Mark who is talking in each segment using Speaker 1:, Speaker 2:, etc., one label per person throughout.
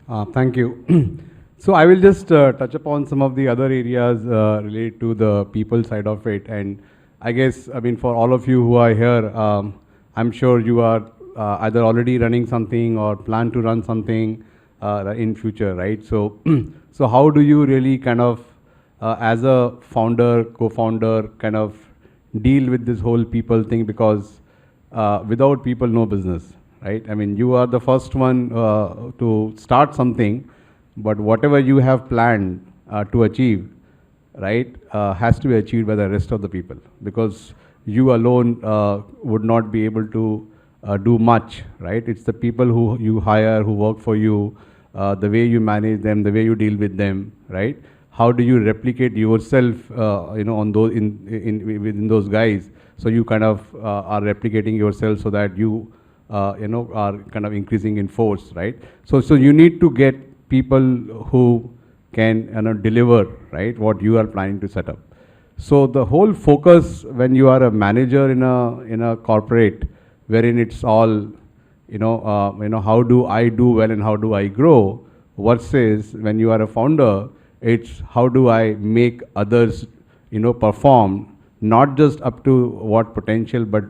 Speaker 1: Thank you. So I will just touch upon some of the other areas related to the people side of it. And I guess, I mean, for all of you who are here, I'm sure you are either already running something or plan to run something in future, right? So, so how do you really kind of, as a founder, co-founder, kind of deal with this whole people thing? Because without people, no business, right? I mean, you are the first one to start something, but whatever you have planned to achieve, right, has to be achieved by the rest of the people, because you alone would not be able to do much, right? It's the people who you hire, who work for you, the way you manage them, the way you deal with them, right? How do you replicate yourself, on those within those guys? So you kind of are replicating yourself so that you, are kind of increasing in force, right? So you need to get people who can, deliver, right, what you are planning to set up. So the whole focus when you are a manager in a corporate, wherein it's all, how do I do well and how do I grow, versus when you are a founder, it's how do I make others, perform, not just up to what potential, but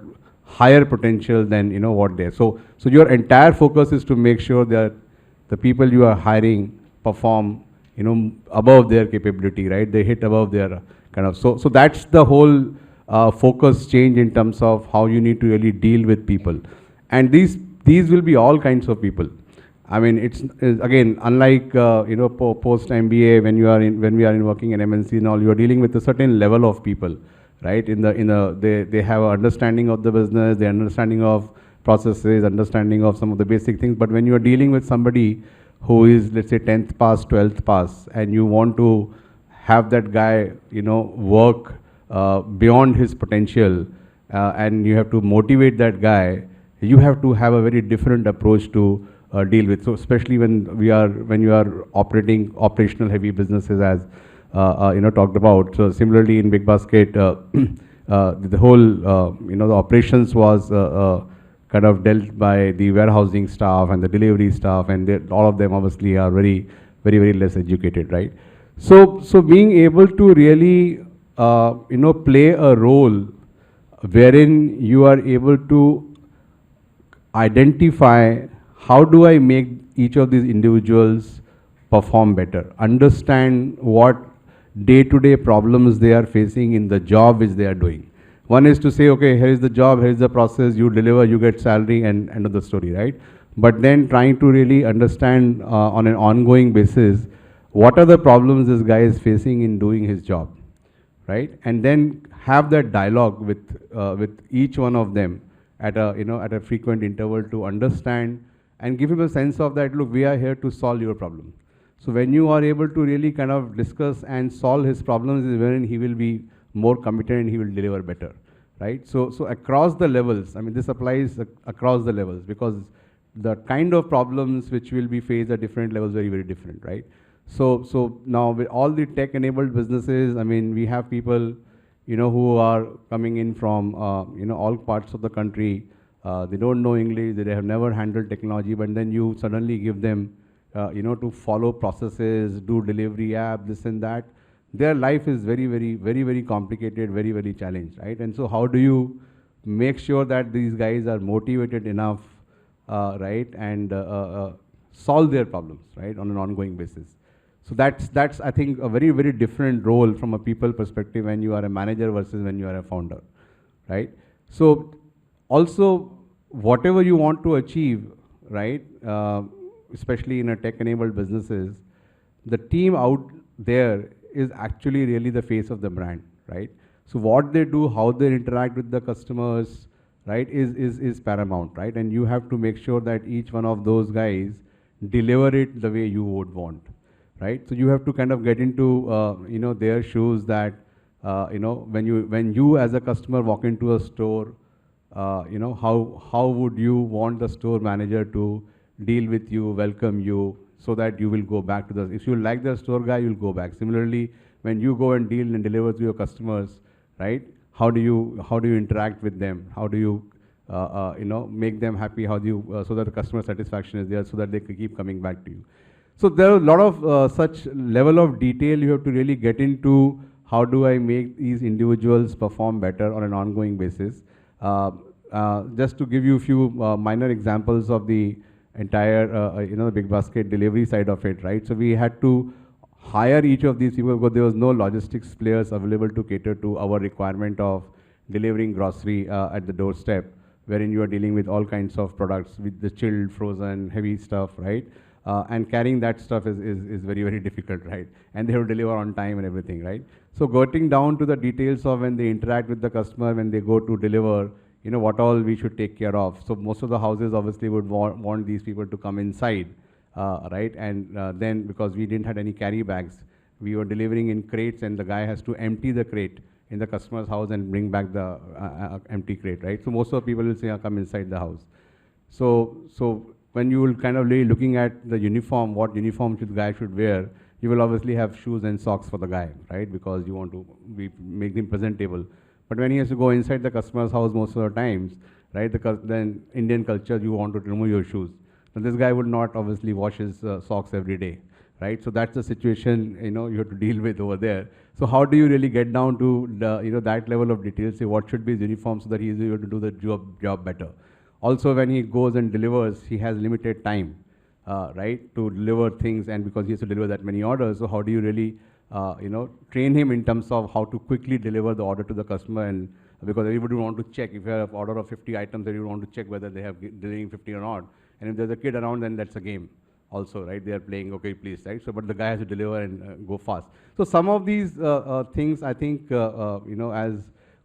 Speaker 1: higher potential than, what they're. So your entire focus is to make sure that the people you are hiring perform, above their capability, right? They hit above their kind of, so that's the whole focus change in terms of how you need to really deal with people. And these will be all kinds of people. I mean, it's again, unlike, post MBA, when we are in working in MNC and all, you are dealing with a certain level of people, right? They have an understanding of the business, the understanding of processes, understanding of some of the basic things. But when you are dealing with somebody who is, let's say, 10th pass, 12th pass, and you want to have that guy, work beyond his potential, and you have to motivate that guy, you have to have a very different approach to deal with. So especially when you are operating operational heavy businesses, as talked about. So similarly in BigBasket, the whole the operations was kind of dealt by the warehousing staff and the delivery staff, and all of them obviously are very, very, very less educated, right? So being able to really play a role wherein you are able to identify how do I make each of these individuals perform better, understand what day-to-day problems they are facing in the job which they are doing. One is to say, okay, here is the job, here is the process, you deliver, you get salary, and end of the story, right? But then trying to really understand on an ongoing basis, what are the problems this guy is facing in doing his job, right? And then have that dialogue with each one of them at a frequent interval to understand and give him a sense of that, look, we are here to solve your problem. So when you are able to really kind of discuss and solve his problems is when he will be more committed and he will deliver better, right? So across the levels, I mean, this applies across the levels, because the kind of problems which will be faced at different levels very, very different, right? So now with all the tech-enabled businesses, I mean, we have people, who are coming in from, all parts of the country. They don't know English, they have never handled technology, but then you suddenly give them, to follow processes, do delivery app, this and that. Their life is very, very, very, very complicated, very, very challenged, right? And so how do you make sure that these guys are motivated enough, right, and solve their problems, right, on an ongoing basis? So that's I think a very, very different role from a people perspective when you are a manager versus when you are a founder, right? So also whatever you want to achieve, right, especially in a tech-enabled businesses, the team out there is actually really the face of the brand, right? So what they do, how they interact with the customers, right, is paramount, right? And you have to make sure that each one of those guys deliver it the way you would want, right? So you have to kind of get into their shoes, that when you as a customer walk into a store, how would you want the store manager to deal with you, welcome you, so that you will go back to the, if you like the store guy, you'll go back. Similarly, when you go and deal and deliver to your customers, right, how do you interact with them? How do you make them happy? How do you so that the customer satisfaction is there, so that they can keep coming back to you? So there are a lot of such level of detail you have to really get into. How do I make these individuals perform better on an ongoing basis? Just to give you a few minor examples of the entire, the big basket delivery side of it, right? So we had to hire each of these people because there was no logistics players available to cater to our requirement of delivering grocery at the doorstep, wherein you are dealing with all kinds of products with the chilled, frozen, heavy stuff, right? And carrying that stuff is very, very difficult, right? And they have to deliver on time and everything, right? So getting down to the details of when they interact with the customer, when they go to deliver, what all we should take care of. So most of the houses obviously would want these people to come inside, right? And then because we didn't have any carry bags, we were delivering in crates and the guy has to empty the crate in the customer's house and bring back the empty crate, right? So most of the people will say, come inside the house. So when you will kind of really looking at the uniform, what uniform the guy should wear, you will obviously have shoes and socks for the guy, right? Because you want to make him presentable. But when he has to go inside the customer's house most of the times, right? Then Indian culture, you want to remove your shoes. So this guy would not obviously wash his socks every day, right? So that's the situation, you have to deal with over there. So how do you really get down to the, that level of detail, say what should be his uniform so that he is able to do the job better. Also, when he goes and delivers, he has limited time, right, to deliver things, and because he has to deliver that many orders, so how do you really, train him in terms of how to quickly deliver the order to the customer? And because everybody want to check, if you have an order of 50 items, then you want to check whether they have delivering 50 or not. And if there's a kid around, then that's a game also, right? They are playing, okay, please, right? So, but the guy has to deliver and go fast. So some of these things, I think, as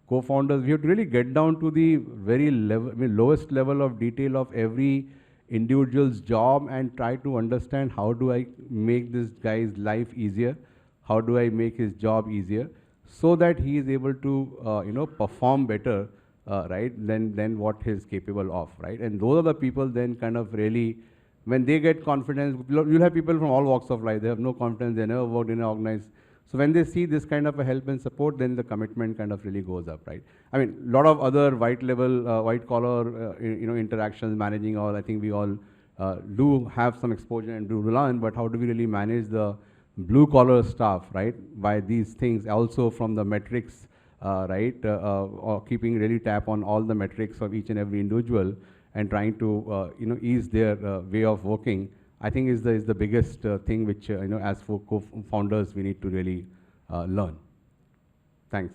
Speaker 1: co-founders, we have to really get down to the very lowest level of detail of every individual's job and try to understand how do I make this guy's life easier, how do I make his job easier, so that he is able to perform better, right, than what he's capable of, right? And those are the people then kind of really, when they get confidence, you'll have people from all walks of life, they have no confidence, they never worked in an organized. So when they see this kind of a help and support, then the commitment kind of really goes up, right? I mean, a lot of other white collar, interactions, managing all, I think we all do have some exposure and do learn, but how do we really manage the blue collar staff, right? By these things, also from the metrics, right? Or keeping really tap on all the metrics of each and every individual and trying to, ease their way of working. I think is the biggest thing which, as for co-founders, we need to really learn. Thanks.